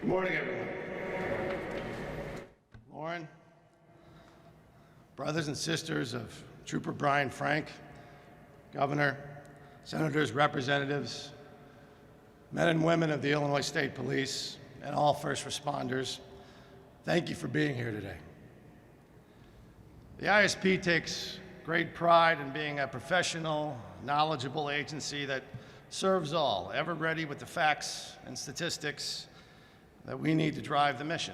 Good morning, everyone. Lauren, brothers and sisters of Trooper Brian Frank, Governor, Senators, Representatives, men and women of the Illinois State Police, and all first responders, thank you for being here today. The ISP takes great pride in being a professional, knowledgeable agency that serves all, ever ready with the facts and statistics that we need to drive the mission.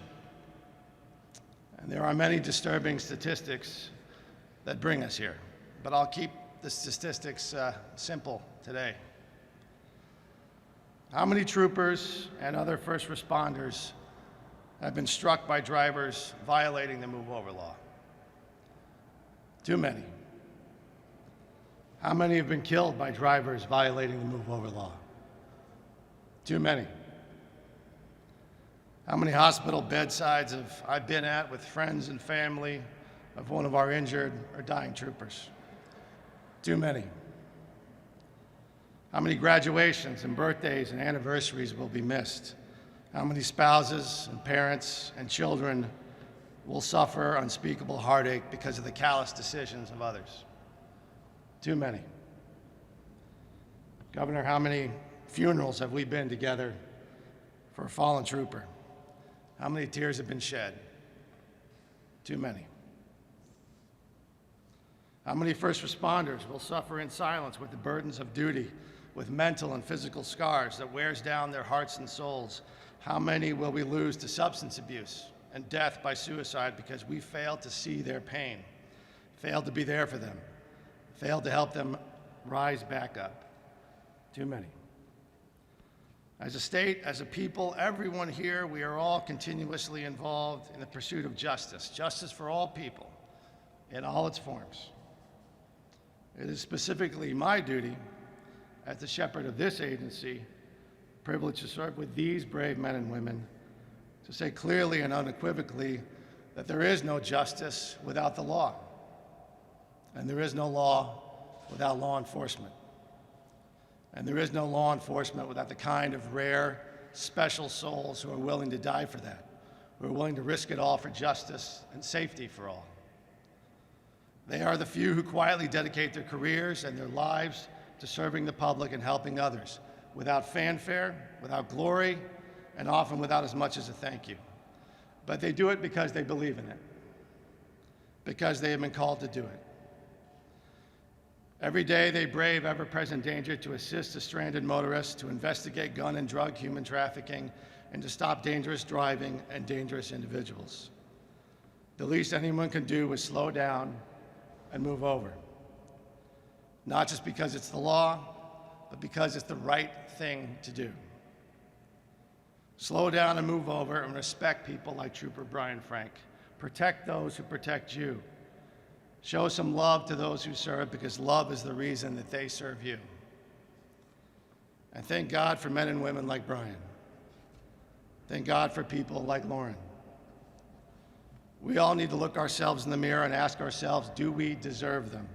And there are many disturbing statistics that bring us here, but I'll keep the statistics simple today. How many troopers and other first responders have been struck by drivers violating the move over law? Too many. How many have been killed by drivers violating the move over law? Too many. How many hospital bedsides have I been at with friends and family of one of our injured or dying troopers? Too many. How many graduations and birthdays and anniversaries will be missed? How many spouses and parents and children will suffer unspeakable heartache because of the callous decisions of others? Too many. Governor, how many funerals have we been together for a fallen trooper? How many tears have been shed? Too many. How many first responders will suffer in silence with the burdens of duty, with mental and physical scars that wears down their hearts and souls? How many will we lose to substance abuse and death by suicide because we failed to see their pain, failed to be there for them, failed to help them rise back up? Too many. As a state, as a people, everyone here, we are all continuously involved in the pursuit of justice, justice for all people in all its forms. It is specifically my duty as the shepherd of this agency, privileged to serve with these brave men and women, to say clearly and unequivocally that there is no justice without the law, and there is no law without law enforcement. And there is no law enforcement without the kind of rare, special souls who are willing to die for that, who are willing to risk it all for justice and safety for all. They are the few who quietly dedicate their careers and their lives to serving the public and helping others, without fanfare, without glory, and often without as much as a thank you. But they do it because they believe in it, because they have been called to do it. Every day they brave ever-present danger to assist a stranded motorist, to investigate gun and drug human trafficking, and to stop dangerous driving and dangerous individuals. The least anyone can do is slow down and move over. Not just because it's the law, but because it's the right thing to do. Slow down and move over and respect people like Trooper Brian Frank. Protect those who protect you. Show some love to those who serve, because love is the reason that they serve you. And thank God for men and women like Brian. Thank God for people like Lauren. We all need to look ourselves in the mirror and ask ourselves, do we deserve them?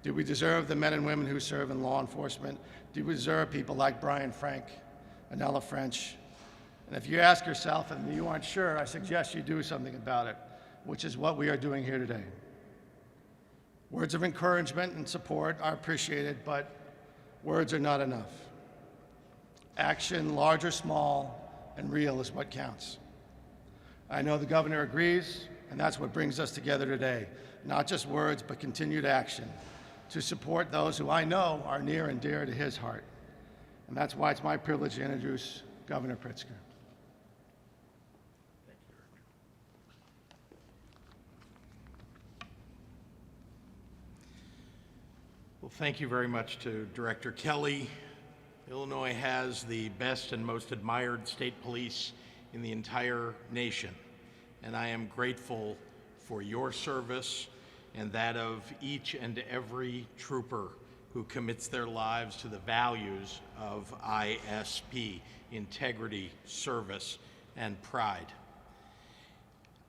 Do we deserve the men and women who serve in law enforcement? Do we deserve people like Brian Frank, Anella French? And if you ask yourself and you aren't sure, I suggest you do something about it, which is what we are doing here today. Words of encouragement and support are appreciated, but words are not enough. Action, large or small, and real is what counts. I know the governor agrees, and that's what brings us together today. Not just words, but continued action to support those who I know are near and dear to his heart. And that's why it's my privilege to introduce Governor Pritzker. Well, thank you very much to Director Kelly. Illinois has the best and most admired state police in the entire nation, and I am grateful for your service and that of each and every trooper who commits their lives to the values of ISP: integrity, service, and pride.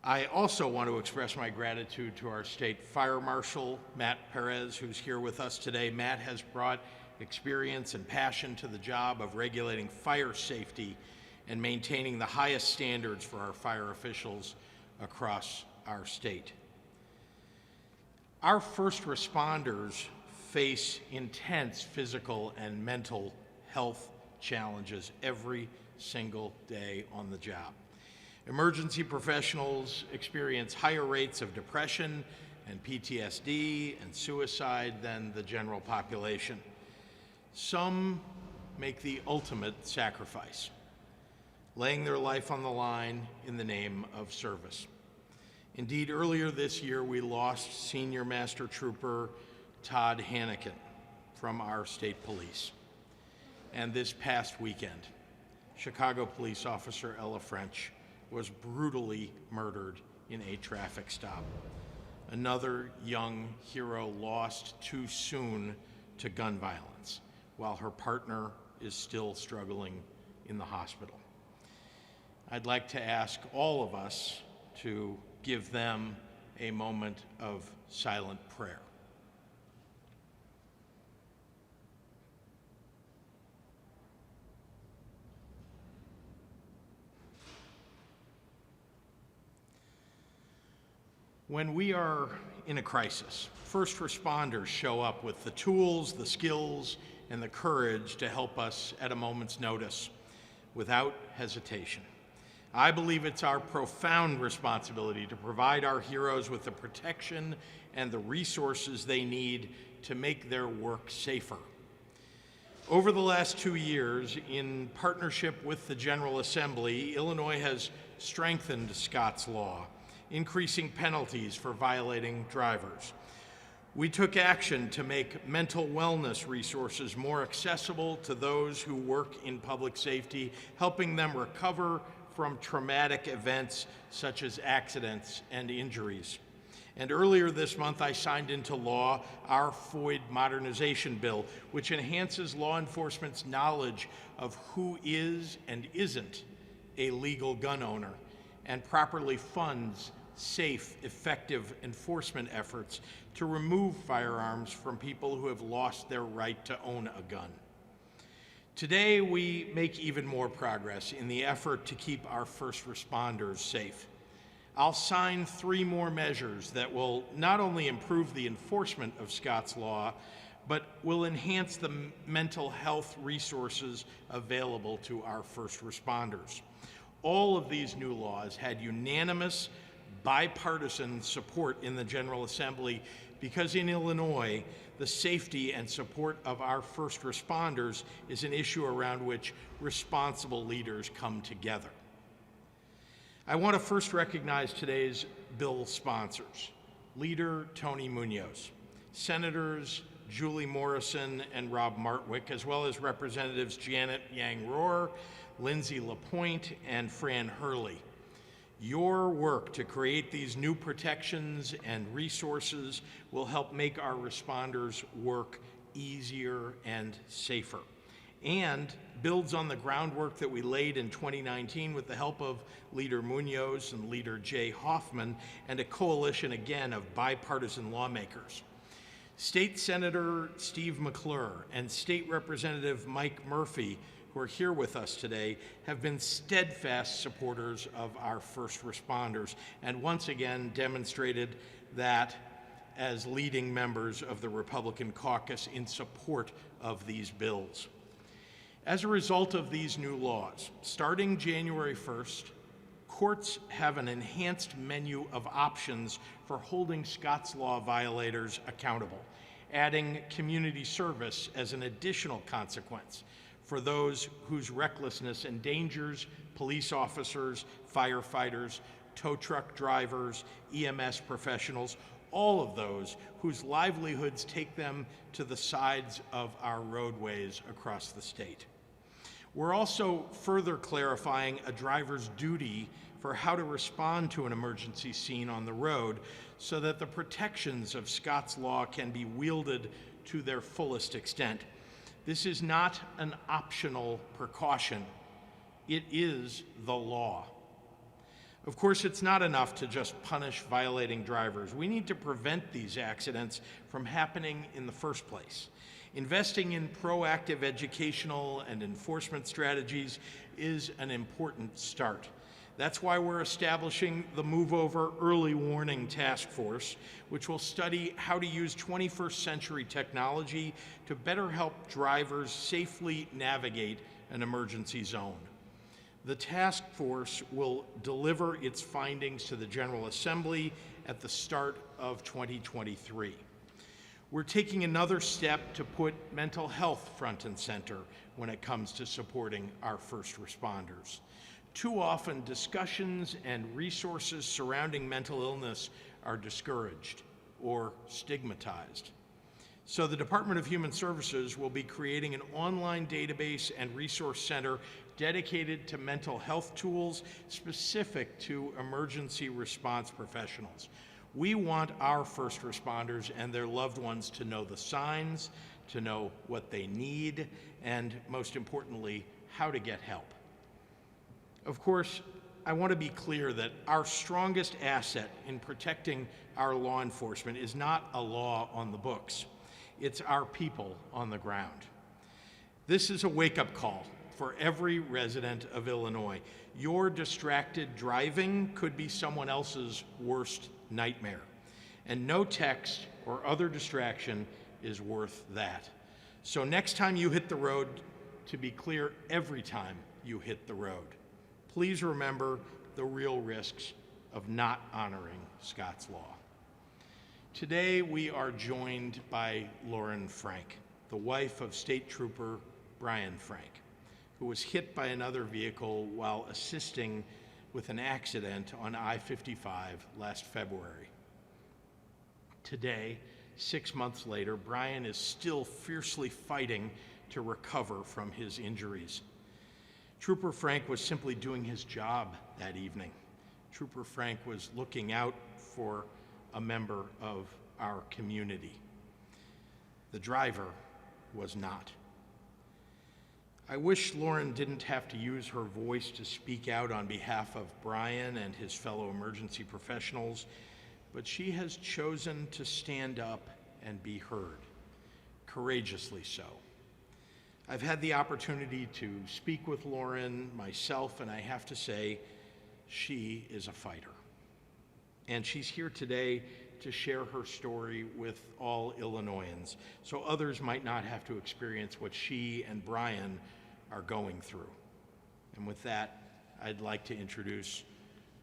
I also want to express my gratitude to our state fire marshal, Matt Perez, who's here with us today. Matt has brought experience and passion to the job of regulating fire safety and maintaining the highest standards for our fire officials across our state. Our first responders face intense physical and mental health challenges every single day on the job. Emergency professionals experience higher rates of depression and PTSD and suicide than the general population. Some make the ultimate sacrifice, laying their life on the line in the name of service. Indeed, earlier this year, we lost Senior Master Trooper Todd Hannikin from our state police. And this past weekend, Chicago police officer Ella French was brutally murdered in a traffic stop. Another young hero lost too soon to gun violence, while her partner is still struggling in the hospital. I'd like to ask all of us to give them a moment of silent prayer. When we are in a crisis, first responders show up with the tools, the skills, and the courage to help us at a moment's notice without hesitation. I believe it's our profound responsibility to provide our heroes with the protection and the resources they need to make their work safer. Over the last 2 years, in partnership with the General Assembly, Illinois has strengthened Scott's Law, increasing penalties for violating drivers. We took action to make mental wellness resources more accessible to those who work in public safety, helping them recover from traumatic events such as accidents and injuries. And earlier this month, I signed into law our FOID modernization bill, which enhances law enforcement's knowledge of who is and isn't a legal gun owner and properly funds safe, effective enforcement efforts to remove firearms from people who have lost their right to own a gun. Today, we make even more progress in the effort to keep our first responders safe. I'll sign 3 more measures that will not only improve the enforcement of Scott's Law, but will enhance the mental health resources available to our first responders. All of these new laws had unanimous bipartisan support in the General Assembly because in Illinois, the safety and support of our first responders is an issue around which responsible leaders come together. I want to first recognize today's bill sponsors: Leader Tony Munoz, Senators Julie Morrison and Rob Martwick, as well as Representatives Janet Yang Rohr, Lindsay LaPointe, and Fran Hurley. Your work to create these new protections and resources will help make our responders' work easier and safer, and builds on the groundwork that we laid in 2019 with the help of Leader Munoz and Leader Jay Hoffman and a coalition, again, of bipartisan lawmakers. State Senator Steve McClure and State Representative Mike Murphy, who are here with us today, have been steadfast supporters of our first responders and once again demonstrated that as leading members of the Republican caucus in support of these bills. As a result of these new laws, starting January 1st, courts have an enhanced menu of options for holding Scott's Law violators accountable, adding community service as an additional consequence for those whose recklessness endangers police officers, firefighters, tow truck drivers, EMS professionals, all of those whose livelihoods take them to the sides of our roadways across the state. We're also further clarifying a driver's duty for how to respond to an emergency scene on the road so that the protections of Scott's Law can be wielded to their fullest extent. This is not an optional precaution. It is the law. Of course, it's not enough to just punish violating drivers. We need to prevent these accidents from happening in the first place. Investing in proactive educational and enforcement strategies is an important start. That's why we're establishing the Move Over Early Warning Task Force, which will study how to use 21st century technology to better help drivers safely navigate an emergency zone. The task force will deliver its findings to the General Assembly at the start of 2023. We're taking another step to put mental health front and center when it comes to supporting our first responders. Too often, discussions and resources surrounding mental illness are discouraged or stigmatized. So the Department of Human Services will be creating an online database and resource center dedicated to mental health tools specific to emergency response professionals. We want our first responders and their loved ones to know the signs, to know what they need, and most importantly, how to get help. Of course, I want to be clear that our strongest asset in protecting our law enforcement is not a law on the books. It's our people on the ground. This is a wake-up call for every resident of Illinois. Your distracted driving could be someone else's worst nightmare, and no text or other distraction is worth that. So next time you hit the road, to be clear, every time you hit the road, please remember the real risks of not honoring Scott's law. Today, we are joined by Lauren Frank, the wife of State Trooper Brian Frank, who was hit by another vehicle while assisting with an accident on I-55 last February. Today, 6 months later, Brian is still fiercely fighting to recover from his injuries. Trooper Frank was simply doing his job that evening. Trooper Frank was looking out for a member of our community. The driver was not. I wish Lauren didn't have to use her voice to speak out on behalf of Brian and his fellow emergency professionals, but she has chosen to stand up and be heard, courageously so. I've had the opportunity to speak with Lauren myself, and I have to say, she is a fighter. And she's here today to share her story with all Illinoisans, so others might not have to experience what she and Brian are going through. And with that, I'd like to introduce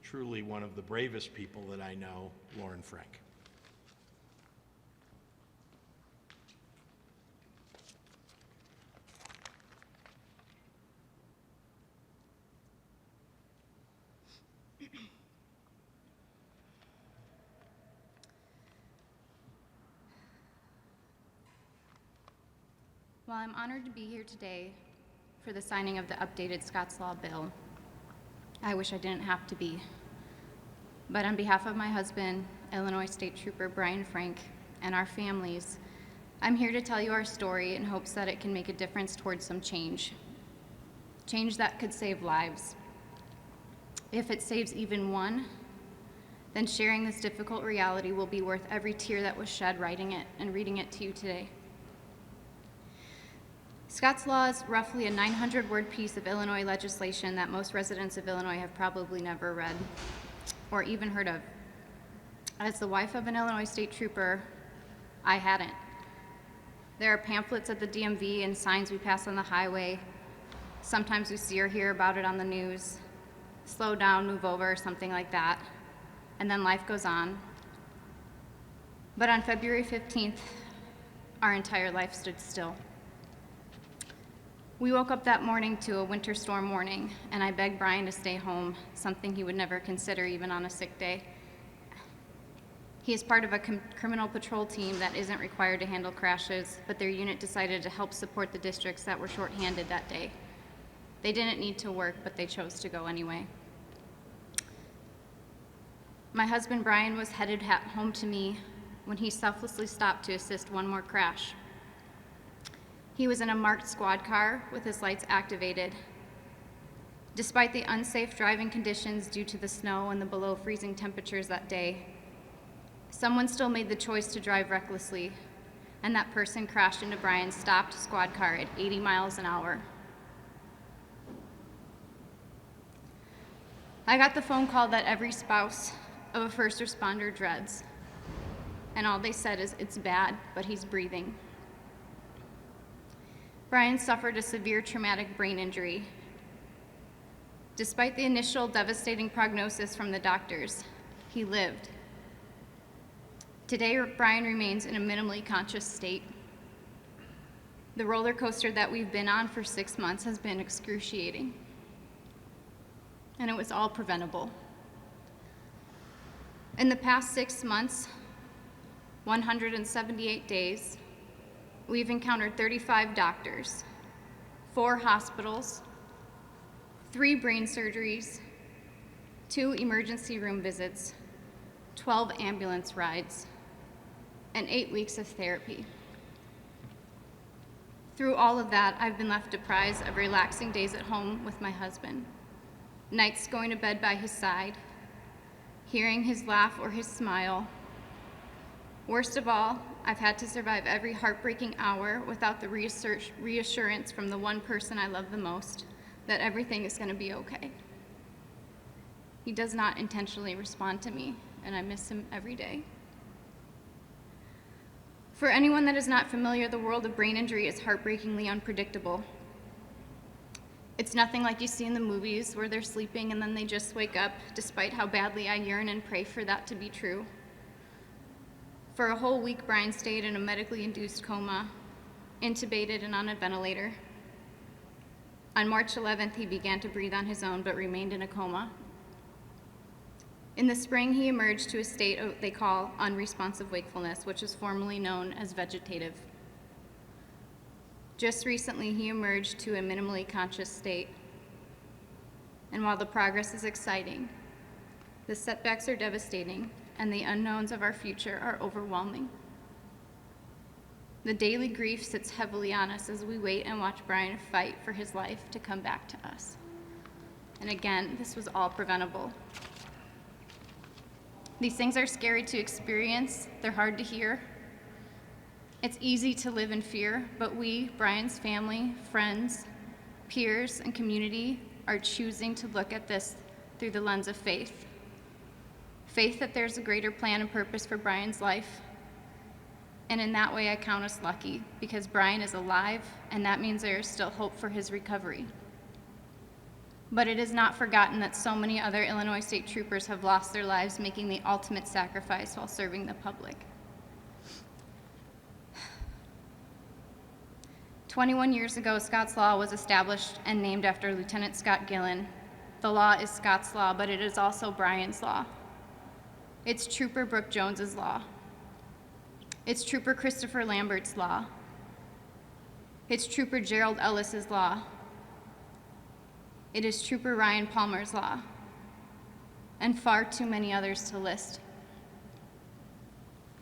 truly one of the bravest people that I know, Lauren Frank. Well, I'm honored to be here today for the signing of the updated Scott's Law bill. I wish I didn't have to be. But on behalf of my husband, Illinois State Trooper Brian Frank, and our families, I'm here to tell you our story in hopes that it can make a difference towards some change. Change that could save lives. If it saves even one, then sharing this difficult reality will be worth every tear that was shed writing it and reading it to you today. Scott's Law is roughly a 900-word piece of Illinois legislation that most residents of Illinois have probably never read or even heard of. As the wife of an Illinois State Trooper, I hadn't. There are pamphlets at the DMV and signs we pass on the highway. Sometimes we see or hear about it on the news. Slow down, move over, something like that. And then life goes on. But on February 15th, our entire life stood still. We woke up that morning to a winter storm warning, and I begged Brian to stay home, something he would never consider even on a sick day. He is part of a criminal patrol team that isn't required to handle crashes, but their unit decided to help support the districts that were shorthanded that day. They didn't need to work, but they chose to go anyway. My husband Brian was headed home to me when he selflessly stopped to assist one more crash. He was in a marked squad car with his lights activated. Despite the unsafe driving conditions due to the snow and the below freezing temperatures that day, someone still made the choice to drive recklessly, and that person crashed into Brian's stopped squad car at 80 miles an hour. I got the phone call that every spouse of a first responder dreads, and all they said is, "It's bad, but he's breathing." Brian suffered a severe traumatic brain injury. Despite the initial devastating prognosis from the doctors, he lived. Today, Brian remains in a minimally conscious state. The roller coaster that we've been on for 6 months has been excruciating, and it was all preventable. In the past 6 months, 178 days, we've encountered 35 doctors, 4 hospitals, 3 brain surgeries, 2 emergency room visits, 12 ambulance rides, and 8 weeks of therapy. Through all of that, I've been left deprived of relaxing days at home with my husband, nights going to bed by his side, hearing his laugh or his smile. Worst of all, I've had to survive every heartbreaking hour without the reassurance from the one person I love the most that everything is going to be okay. He does not intentionally respond to me, and I miss him every day. For anyone that is not familiar, the world of brain injury is heartbreakingly unpredictable. It's nothing like you see in the movies where they're sleeping and then they just wake up, despite how badly I yearn and pray for that to be true. For a whole week, Brian stayed in a medically induced coma, intubated and on a ventilator. On March 11th, he began to breathe on his own but remained in a coma. In the spring, he emerged to a state they call unresponsive wakefulness, which is formerly known as vegetative. Just recently, he emerged to a minimally conscious state. And while the progress is exciting, the setbacks are devastating, and the unknowns of our future are overwhelming. The daily grief sits heavily on us as we wait and watch Brian fight for his life to come back to us. And again, this was all preventable. These things are scary to experience, they're hard to hear. It's easy to live in fear, but we, Brian's family, friends, peers, and community are choosing to look at this through the lens of faith. Faith that there's a greater plan and purpose for Brian's life. And in that way, I count us lucky, because Brian is alive, and that means there is still hope for his recovery. But it is not forgotten that so many other Illinois State Troopers have lost their lives making the ultimate sacrifice while serving the public. 21 years ago, Scott's Law was established and named after Lieutenant Scott Gillen. The law is Scott's Law, but it is also Brian's Law. It's Trooper Brooke Jones's law. It's Trooper Christopher Lambert's law. It's Trooper Gerald Ellis's law. It is Trooper Ryan Palmer's law, and far too many others to list.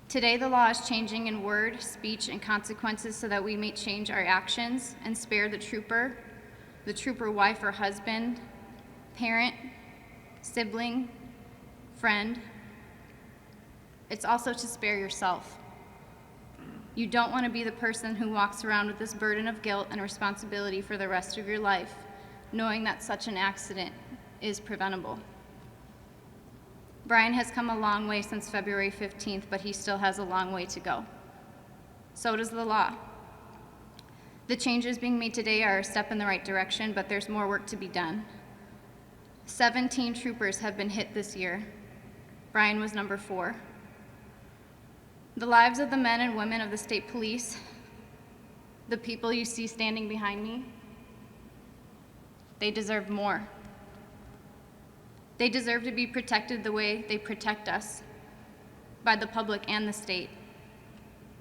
Today, the law is changing in word, speech, and consequences so that we may change our actions and spare the trooper wife or husband, parent, sibling, friend. It's also to spare yourself. You don't want to be the person who walks around with this burden of guilt and responsibility for the rest of your life, knowing that such an accident is preventable. Brian has come a long way since February 15th, but he still has a long way to go. So does the law. The changes being made today are a step in the right direction, but there's more work to be done. 17 troopers have been hit this year. Brian was number 4. The lives of the men and women of the state police, the people you see standing behind me, they deserve more. They deserve to be protected the way they protect us, by the public and the state.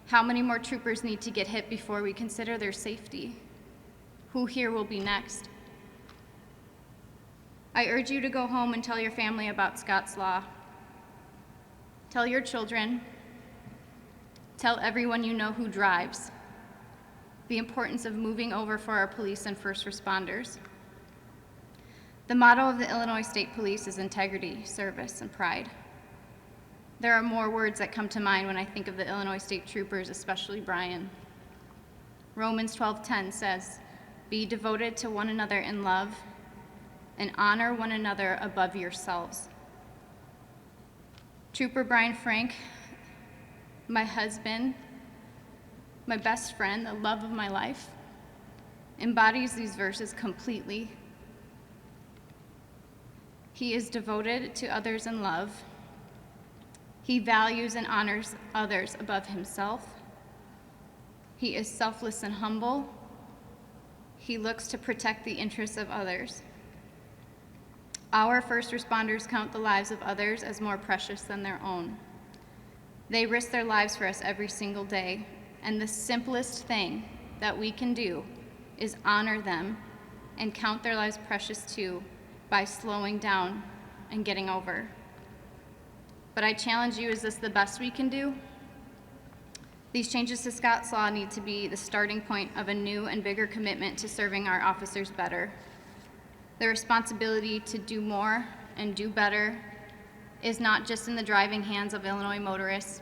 How many more troopers need to get hit before we consider their safety? Who here will be next? I urge you to go home and tell your family about Scott's Law. Tell your children, tell everyone you know who drives, the importance of moving over for our police and first responders. The motto of the Illinois State Police is integrity, service, and pride. There are more words that come to mind when I think of the Illinois State Troopers, especially Brian. Romans 12:10 says, "Be devoted to one another in love and honor one another above yourselves." Trooper Brian Frank, my husband, my best friend, the love of my life, embodies these verses completely. He is devoted to others in love. He values and honors others above himself. He is selfless and humble. He looks to protect the interests of others. Our first responders count the lives of others as more precious than their own. They risk their lives for us every single day, and the simplest thing that we can do is honor them and count their lives precious too by slowing down and getting over. But I challenge you, is this the best we can do? These changes to Scott's Law need to be the starting point of a new and bigger commitment to serving our officers better. The responsibility to do more and do better is not just in the driving hands of Illinois motorists.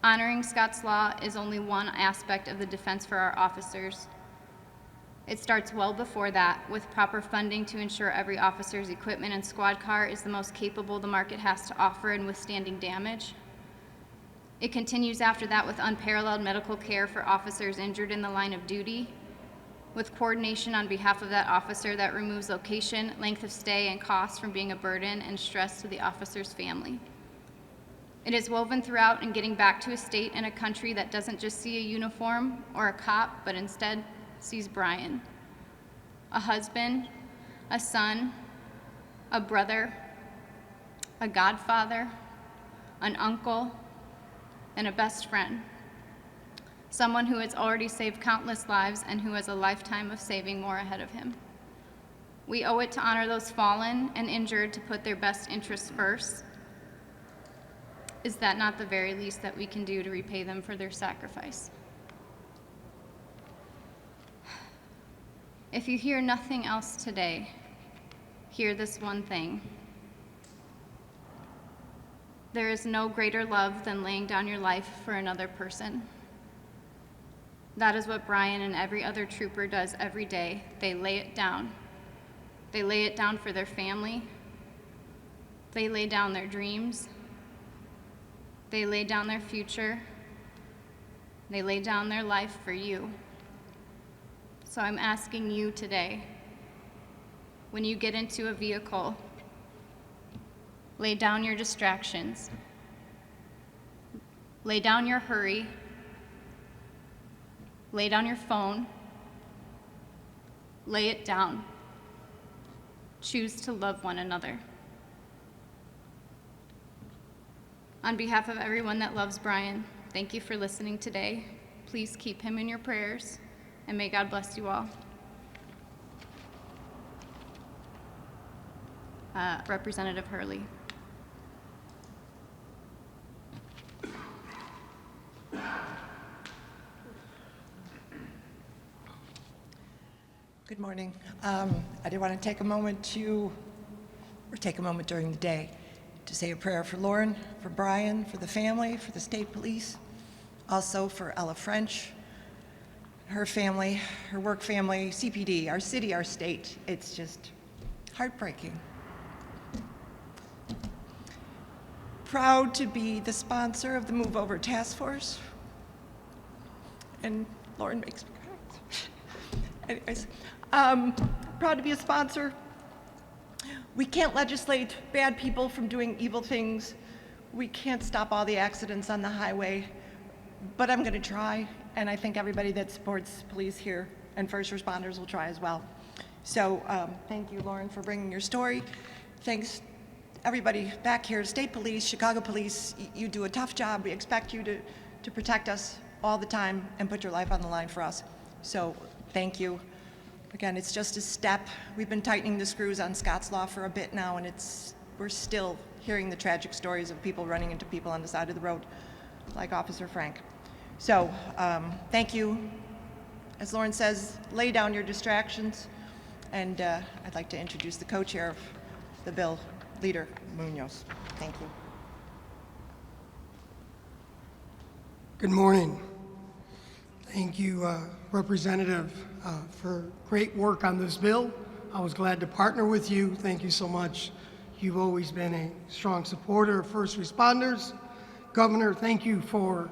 Honoring Scott's Law is only one aspect of the defense for our officers. It starts well before that, with proper funding to ensure every officer's equipment and squad car is the most capable the market has to offer in withstanding damage. It continues after that with unparalleled medical care for officers injured in the line of duty, with coordination on behalf of that officer that removes location, length of stay, and cost from being a burden and stress to the officer's family. It is woven throughout in getting back to a state and a country that doesn't just see a uniform or a cop, but instead sees Brian, a husband, a son, a brother, a godfather, an uncle, and a best friend. Someone who has already saved countless lives and who has a lifetime of saving more ahead of him. We owe it to honor those fallen and injured, to put their best interests first. Is that not the very least that we can do to repay them for their sacrifice? If you hear nothing else today, hear this one thing. There is no greater love than laying down your life for another person. That is what Brian and every other trooper does every day. They lay it down. They lay it down for their family. They lay down their dreams. They lay down their future. They lay down their life for you. So I'm asking you today, when you get into a vehicle, lay down your distractions. Lay down your hurry. Lay down your phone. Lay it down. Choose to love one another. On behalf of everyone that loves Brian, thank you for listening today. Please keep him in your prayers, and may God bless you all. Representative Hurley. Good morning. I did want to take a moment during the day to say a prayer for Lauren, for Brian, for the family, for the state police, also for Ella French, her family, her work family, CPD, our city, our state. It's just heartbreaking. Proud to be the sponsor of the Move Over Task Force. And Lauren makes me cry. Anyways, proud to be a sponsor. We can't legislate bad people from doing evil things. We can't stop all the accidents on the highway, but I'm going to try, and I think everybody that supports police here and first responders will try as well. So thank you, Lauren, for bringing your story. Thanks, everybody back here, State Police, Chicago Police. You do a tough job. We expect you to protect us all the time and put your life on the line for us. So thank you. Again, it's just a step. We've been tightening the screws on Scott's Law for a bit now, and we're still hearing the tragic stories of people running into people on the side of the road, like Officer Frank. So thank you. As Lauren says, lay down your distractions, and I'd like to introduce the co-chair of the bill, Leader Munoz. Thank you. Good morning. Thank you, Representative, for great work on this bill. I was glad to partner with you. Thank you so much. You've always been a strong supporter of first responders. Governor, thank you for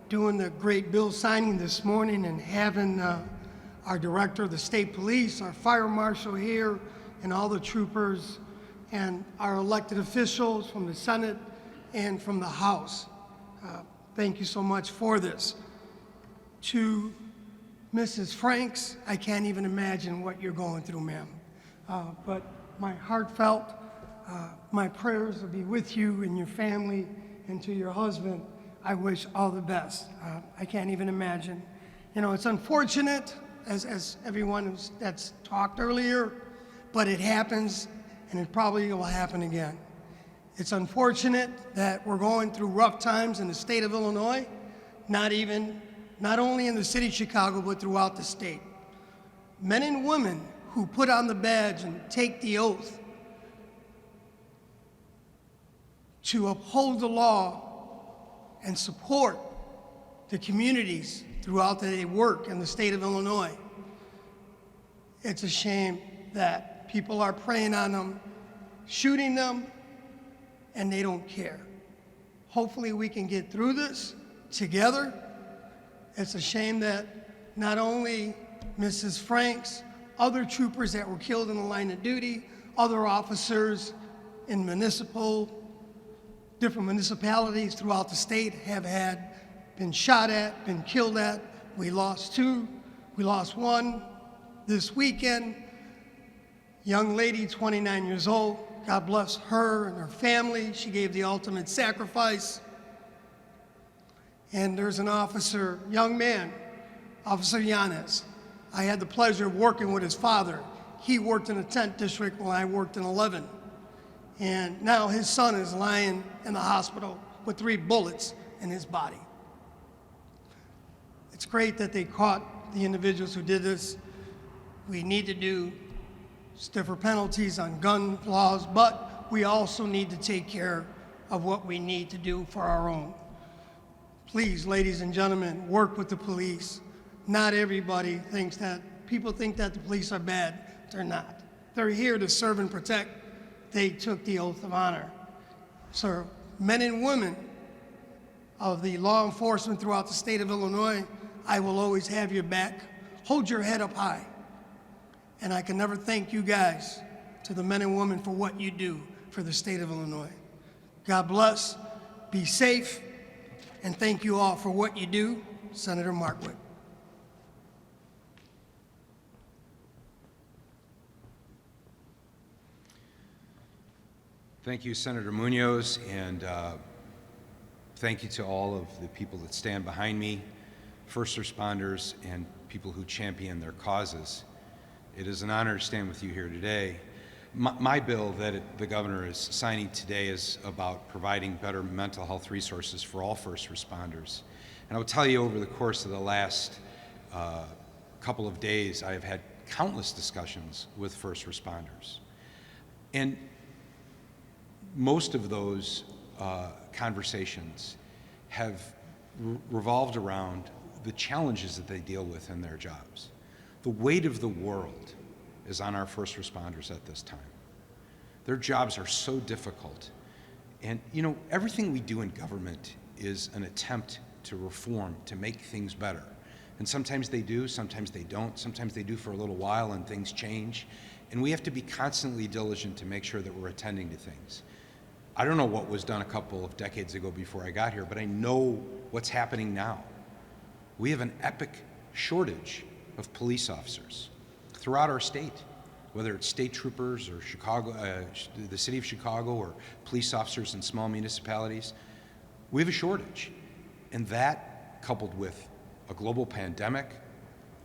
doing the great bill signing this morning and having our director of the state police, our fire marshal here, and all the troopers, and our elected officials from the Senate and from the House. Thank you so much for this. To Mrs. Franks, I can't even imagine what you're going through, ma'am. But my heartfelt, my prayers will be with you and your family, and to your husband, I wish all the best. I can't even imagine. You know, it's unfortunate, as everyone that's talked earlier, but it happens, and it probably will happen again. It's unfortunate that we're going through rough times in the state of Illinois, not only in the city of Chicago, but throughout the state. Men and women who put on the badge and take the oath to uphold the law and support the communities throughout that they work in the state of Illinois. It's a shame that people are preying on them, shooting them, and they don't care. Hopefully we can get through this together. It's a shame that not only Mrs. Franks, other troopers that were killed in the line of duty, other officers in different municipalities throughout the state have been shot at, been killed at. We lost 2. We lost 1 this weekend. Young lady, 29 years old. God bless her and her family. She gave the ultimate sacrifice. And there's an officer, young man, Officer Yanez. I had the pleasure of working with his father. He worked in a 10th district while I worked in 11. And now his son is lying in the hospital with 3 bullets in his body. It's great that they caught the individuals who did this. We need to do stiffer penalties on gun laws, but we also need to take care of what we need to do for our own. Please, ladies and gentlemen, work with the police. Not everybody people think that the police are bad. They're not. They're here to serve and protect. They took the oath of honor. So, men and women of the law enforcement throughout the state of Illinois, I will always have your back. Hold your head up high. And I can never thank you guys, to the men and women, for what you do for the state of Illinois. God bless, be safe, and thank you all for what you do. Senator Markwick. Thank you, Senator Munoz, and thank you to all of the people that stand behind me, first responders, and people who champion their causes. It is an honor to stand with you here today. My bill that the governor is signing today is about providing better mental health resources for all first responders. And I will tell you, over the course of the last couple of days, I have had countless discussions with first responders. And most of those conversations have revolved around the challenges that they deal with in their jobs. The weight of the world is on our first responders at this time. Their jobs are so difficult. And you know, everything we do in government is an attempt to reform, to make things better. And sometimes they do, sometimes they don't, sometimes they do for a little while and things change. And we have to be constantly diligent to make sure that we're attending to things. I don't know what was done a couple of decades ago before I got here, but I know what's happening now. We have an epic shortage of police officers throughout our state, whether it's state troopers or Chicago, the city of Chicago, or police officers in small municipalities. We have a shortage. And that, coupled with a global pandemic,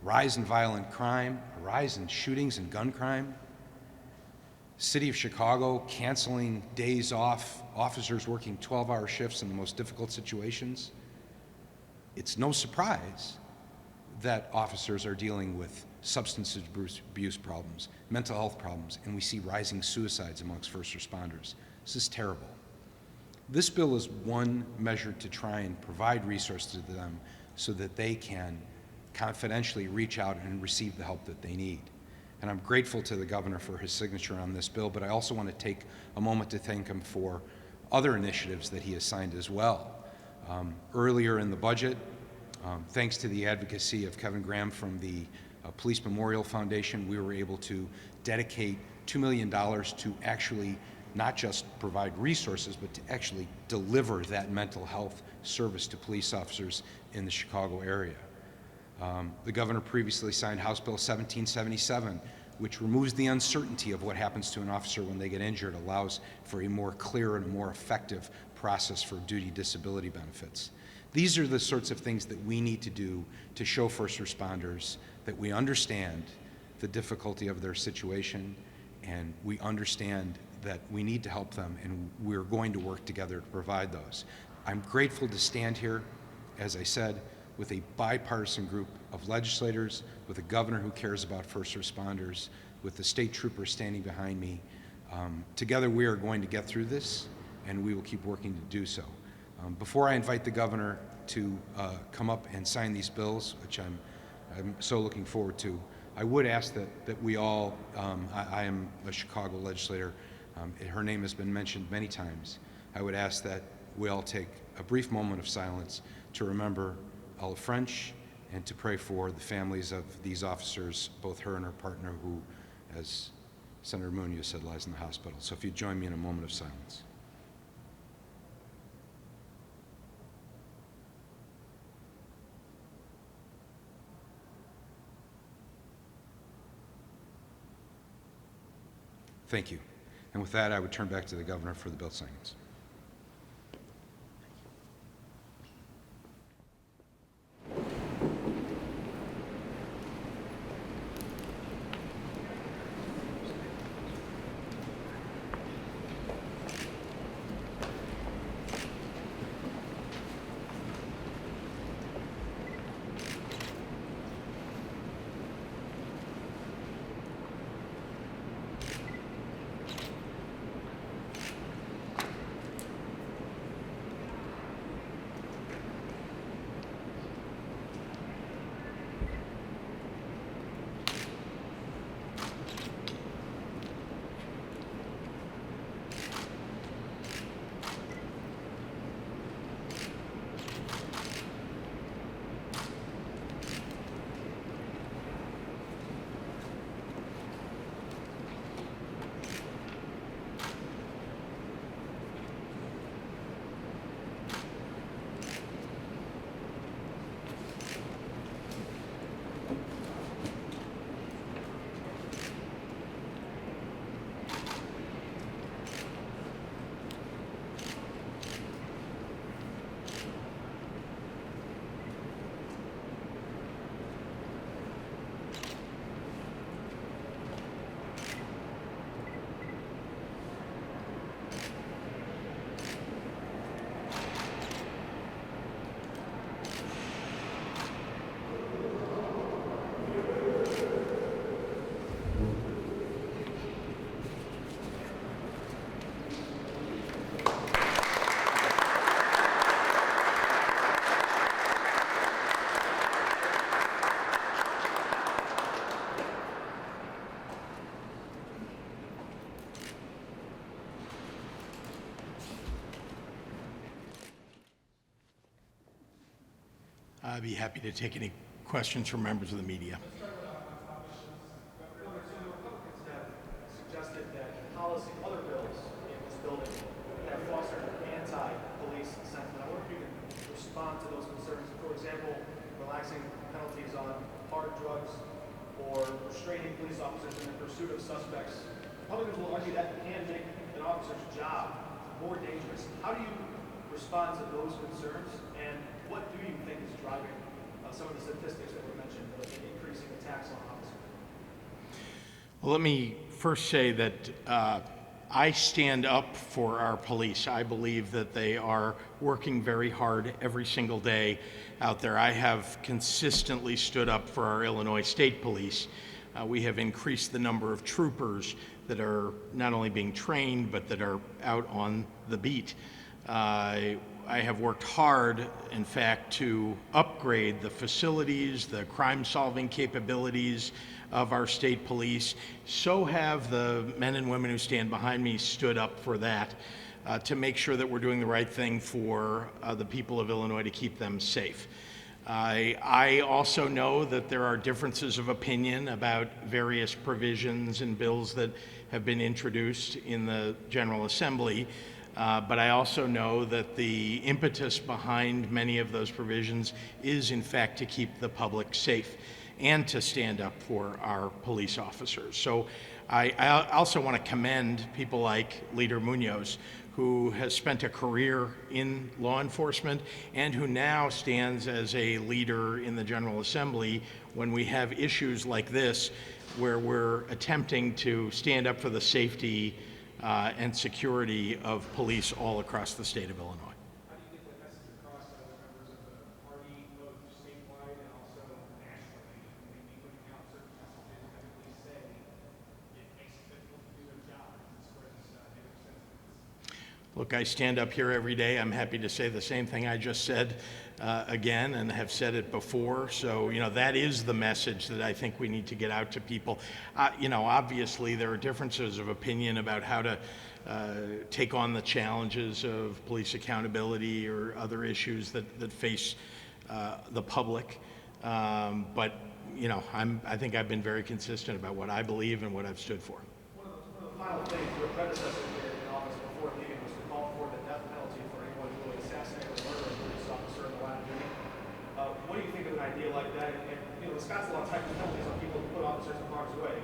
rise in violent crime, a rise in shootings and gun crime, city of Chicago canceling days off, officers working 12-hour shifts in the most difficult situations, it's no surprise that officers are dealing with substance abuse problems, mental health problems, and we see rising suicides amongst first responders. This is terrible. This bill is one measure to try and provide resources to them so that they can confidentially reach out and receive the help that they need. And I'm grateful to the governor for his signature on this bill, but I also want to take a moment to thank him for other initiatives that he has signed as well. Earlier in the budget, thanks to the advocacy of Kevin Graham from the Police Memorial Foundation, we were able to dedicate $2 million to actually not just provide resources, but to actually deliver that mental health service to police officers in the Chicago area. The governor previously signed House Bill 1777, which removes the uncertainty of what happens to an officer when they get injured, allows for a more clear and a more effective process for duty disability benefits. These are the sorts of things that we need to do to show first responders that we understand the difficulty of their situation, and we understand that we need to help them, and we're going to work together to provide those. I'm grateful to stand here, as I said, with a bipartisan group of legislators, with a governor who cares about first responders, with the state troopers standing behind me. Together we are going to get through this, and we will keep working to do so. Before I invite the governor to come up and sign these bills, which I'm so looking forward to, I would ask that we all, I am a Chicago legislator, her name has been mentioned many times. I would ask that we all take a brief moment of silence to remember Ella French and to pray for the families of these officers, both her and her partner, who, as Senator Munoz said, lies in the hospital. So if you'd join me in a moment of silence. Thank you. And with that, I would turn back to the governor for the bill signings. I'd be happy to take any questions from members of the media. Suggested that policy, other bills in this building have fostered anti-police sentiment. I wonder if you can respond to those concerns. For example, relaxing penalties on hard drugs or restraining police officers in the pursuit of suspects. Republicans will argue that can make an officer's job more dangerous. How do you respond to those concerns, and what do you think is driving some of the statistics that were mentioned, the increasing attacks on officers? Well, let me first say that I stand up for our police. I believe that they are working very hard every single day out there. I have consistently stood up for our Illinois State Police. We have increased the number of troopers that are not only being trained, but that are out on the beat. I have worked hard, in fact, to upgrade the facilities, the crime-solving capabilities of our state police. So have the men and women who stand behind me stood up for that, to make sure that we're doing the right thing for the people of Illinois to keep them safe. I also know that there are differences of opinion about various provisions and bills that have been introduced in the General Assembly. But I also know that the impetus behind many of those provisions is, in fact, to keep the public safe and to stand up for our police officers. So I also want to commend people like Leader Munoz, who has spent a career in law enforcement and who now stands as a leader in the General Assembly when we have issues like this, where we're attempting to stand up for the safety and security of police all across the state of Illinois. How do you get that message across to other members of the party, both statewide and also nationally? Maybe putting out certain messages that police say, it makes it difficult to do their job and it spreads negative sentiments. Look, I stand up here every day. I'm happy to say the same thing I just said again, and have said it before. So, that is the message that I think we need to get out to people. Obviously there are differences of opinion about how to take on the challenges of police accountability or other issues that face the public. But, I think I've been very consistent about what I believe and what I've stood for. One of the final things your predecessor did in office before leaving was to call for the death penalty for anyone who would assassinate or murder a police officer in the line of duty. What do you think of an idea like that? And Wisconsin law tightens penalties on people who put officers in harm's way.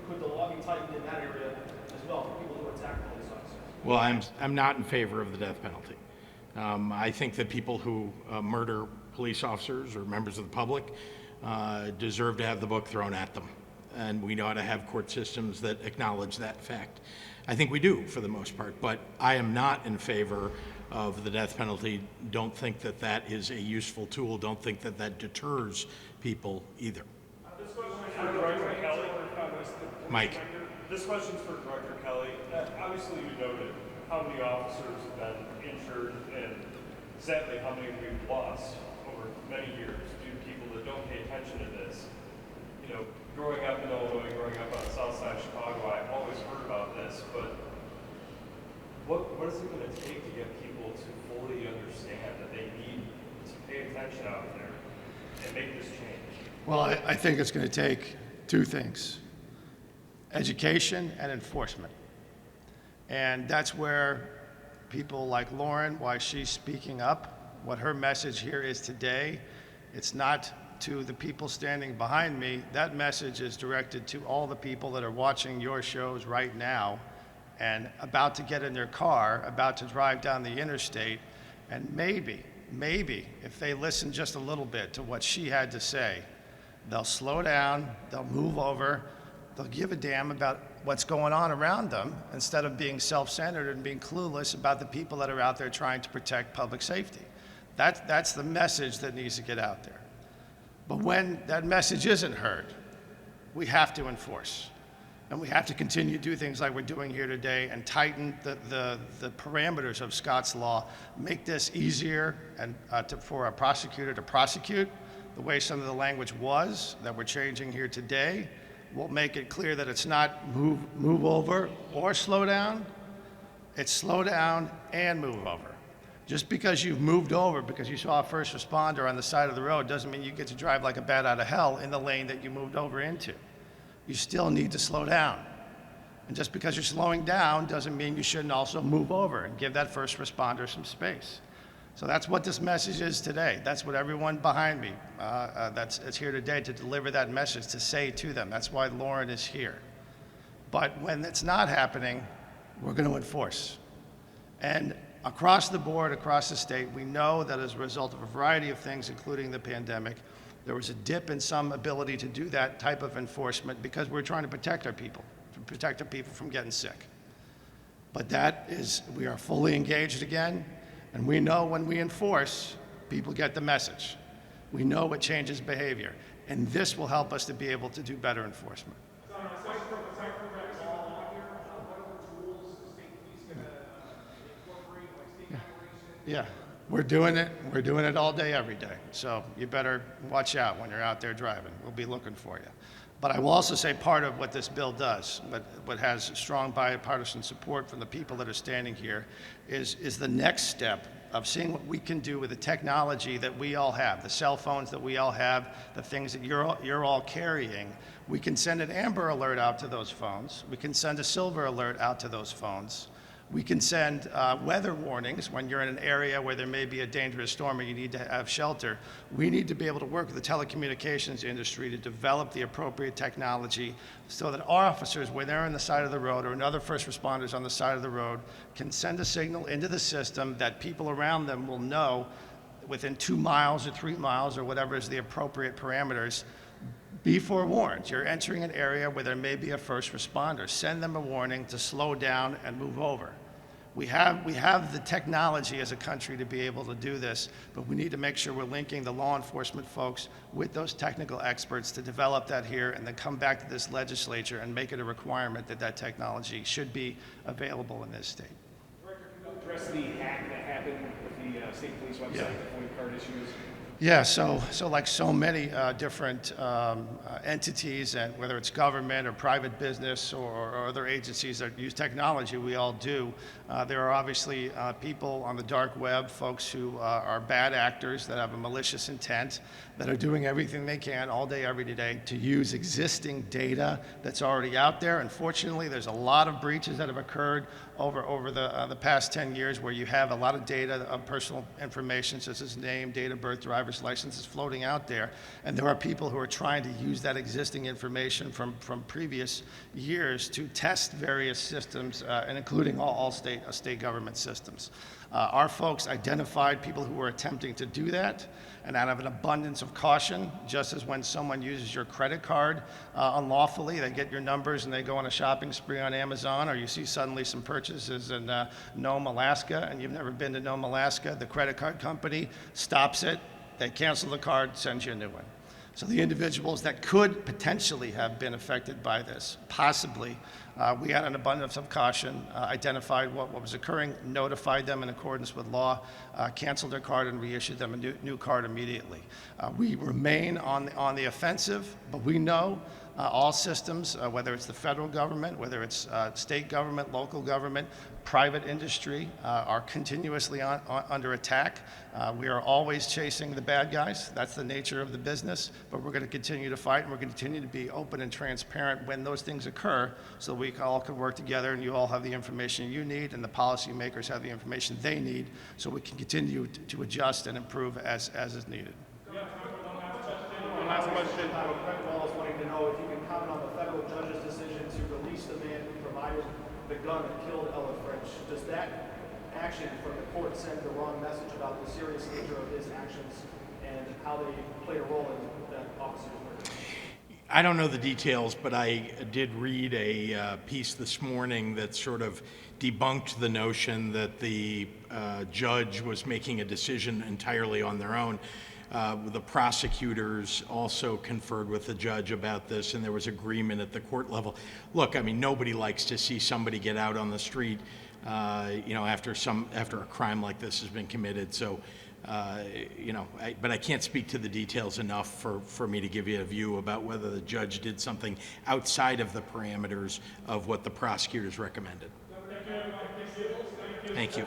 Could the law be tightened in that area as well for people who attack police officers? Well, I'm not in favor of the death penalty. I think that people who murder police officers or members of the public deserve to have the book thrown at them. And we ought to have court systems that acknowledge that fact. I think we do, for the most part, but I am not in favor of the death penalty. Don't think that that is a useful tool. Don't think that that deters people either. This question is for Director Kelly. Mike. This question is for Director Kelly. Obviously, you noted how many officers have been injured and sadly how many we've lost over many years due to people that don't pay attention to this. Growing up in Illinois, growing up on the south side of Chicago, I've always heard about this, but what is it going to take to get people to fully understand that they need to pay attention out there and make this change? Well, I think it's going to take two things: education and enforcement. And that's where people like Lauren, why she's speaking up, what her message here is today. It's not to the people standing behind me. That message is directed to all the people that are watching your shows right now and about to get in their car, about to drive down the interstate, and maybe, if they listen just a little bit to what she had to say, they'll slow down, they'll move over, they'll give a damn about what's going on around them instead of being self-centered and being clueless about the people that are out there trying to protect public safety. That's the message that needs to get out there. But when that message isn't heard, we have to enforce. And we have to continue to do things like we're doing here today and tighten the parameters of Scott's law, make this easier and for a prosecutor to prosecute the way some of the language was that we're changing here today. We'll make it clear that it's not move over or slow down. It's slow down and move over. Just because you've moved over, because you saw a first responder on the side of the road, doesn't mean you get to drive like a bat out of hell in the lane that you moved over into. You still need to slow down. And just because you're slowing down doesn't mean you shouldn't also move over and give that first responder some space. So that's what this message is today. That's what everyone behind me that's here today to deliver that message, to say to them. That's why Lauren is here. But when it's not happening, we're going to enforce. And across the board, across the state, we know that as a result of a variety of things, including the pandemic, there was a dip in some ability to do that type of enforcement because we're trying to protect our people from getting sick. But we are fully engaged again, and we know when we enforce, people get the message. We know it changes behavior, and this will help us to be able to do better enforcement. Yeah, we're doing it. We're doing it all day, every day. So you better watch out when you're out there driving. We'll be looking for you. But I will also say part of what this bill does, but has strong bipartisan support from the people that are standing here, is the next step of seeing what we can do with the technology that we all have, the cell phones that we all have, the things that you're all carrying. We can send an Amber Alert out to those phones. We can send a Silver Alert out to those phones. We can send weather warnings when you're in an area where there may be a dangerous storm and you need to have shelter. We need to be able to work with the telecommunications industry to develop the appropriate technology so that our officers, when they're on the side of the road, or other first responders on the side of the road, can send a signal into the system that people around them will know within 2 miles or 3 miles or whatever is the appropriate parameters. Be forewarned. You're entering an area where there may be a first responder. Send them a warning to slow down and move over. We have the technology as a country to be able to do this, but we need to make sure we're linking the law enforcement folks with those technical experts to develop that here and then come back to this legislature and make it a requirement that that technology should be available in this state. Director, can you address the hack that happened with the state police website, Yeah. the FOIA card issues? Yeah, so like so many different entities, and whether it's government or private business or other agencies that use technology, we all do. There are obviously people on the dark web, folks who are bad actors that have a malicious intent, that are doing everything they can all day, every day to use existing data that's already out there. Unfortunately, there's a lot of breaches that have occurred over the past 10 years where you have a lot of data of personal information, such as name, date of birth, driver's licenses floating out there. And there are people who are trying to use that existing information from previous years to test various systems, and including all state government systems. Our folks identified people who were attempting to do that, and out of an abundance of caution, just as when someone uses your credit card unlawfully, they get your numbers and they go on a shopping spree on Amazon, or you see suddenly some purchases in Nome, Alaska, and you've never been to Nome, Alaska, the credit card company stops it, they cancel the card, sends you a new one. So the individuals that could potentially have been affected by this, possibly, we had an abundance of caution, identified what was occurring, notified them in accordance with law, canceled their card and reissued them a new card immediately. We remain on the offensive, but we know all systems, whether it's the federal government, whether it's state government, local government, private industry, are continuously under attack. We are always chasing the bad guys. That's the nature of the business, but we're going to continue to fight, and we're going to continue to be open and transparent when those things occur so we all can work together and you all have the information you need and the policymakers have the information they need so we can continue to adjust and improve as is needed. Last question. Craig Wallace wanting to know if you can comment on the federal judge's decision to release the man who provided the gun that killed Ella French. Does that action from the court send the wrong message about the serious nature of his actions and how they played a role in that officer's murder? I don't know the details, but I did read a piece this morning that sort of debunked the notion that the judge was making a decision entirely on their own. The prosecutors also conferred with the judge about this, and there was agreement at the court level. Look, I mean, nobody likes to see somebody get out on the street, after a crime like this has been committed. So, but I can't speak to the details enough for me to give you a view about whether the judge did something outside of the parameters of what the prosecutors recommended. Thank you.